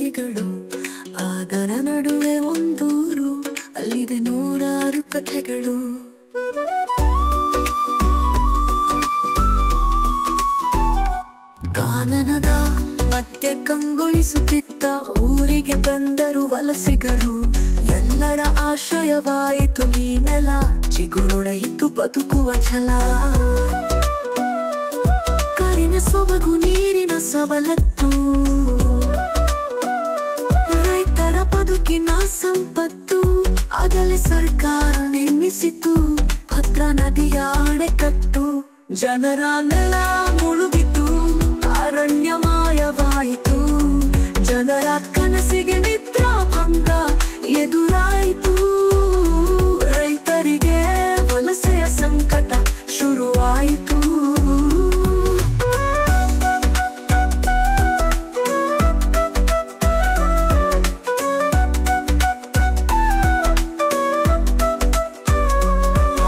ಬೀದಿಗಳು, ಅದರ ನಡುವೆ ಒಂದೂರು, ಅಲ್ಲಿದೆ ನೂರಾರು ಕಥೆಗಳು. ಕಾನನದ ಮಧ್ಯ ಕಂಗೊಳಿಸುತ್ತಿದ್ದ ಊರಿಗೆ ಬಂದರು ವಲಸಿಗರು. ಎಲ್ಲರ ಆಶ್ರಯವಾಯಿತು ಈ ನೆಲ, ಚಿಗುರೊಡೆಯಿತು ಬದುಕುವ ಛಲ. ಕರಿನ ಸೊಬಗು ನೀರಿನ ಸವಲತ್ತು, ರೈತರ ಬದುಕಿನ ಸಂಪತ್ತು, ಆಗಲೇ ಸರ್ಕಾರ ನಿರ್ಮಿಸಿತು ಭದ್ರಾ ನದಿಯ ಅಣೆಕಟ್ಟು. ಜನರ ನೆಲ ಮುಳುಗಿತು, ಅರಣ್ಯ ಮಾಯವಾಯಿತು, ಜನರ ಕನಸಿಗೆ ನಿದ್ರಾ ಭಂಗ ಎದುರಾಯಿತು. ರೈತರಿಗೆ ವಲಸೆಯ ಸಂಕಟ ಶುರುವಾಯಿತು.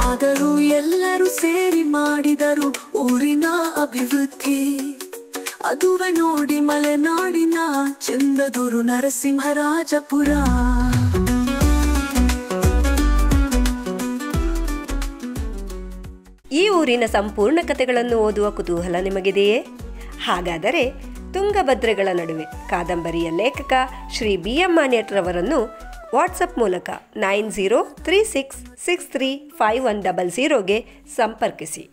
ಆದರೂ ಎಲ್ಲರೂ ಸೇರಿ ಮಾಡಿದರು ಊರಿನ ಅಭಿವೃದ್ಧಿ. ಅದುವೆ ನೋಡಿ ಮಲೆನಾಡಿನ ಚಂದದೂರು ನರಸಿಂಹರಾಜಪುರ. ಈ ಊರಿನ ಸಂಪೂರ್ಣ ಕಥೆಗಳನ್ನು ಓದುವ ಕುತೂಹಲ ನಿಮಗಿದೆಯೇ? ಹಾಗಾದರೆ ತುಂಗಭದ್ರೆಗಳ ನಡುವೆ ಕಾದಂಬರಿಯ ಲೇಖಕ ಶ್ರೀ BM ಮಾಣಿಯಟ್ರವರನ್ನು ವಾಟ್ಸಪ್ ಮೂಲಕ 9036635100ಗೆ ಸಂಪರ್ಕಿಸಿ.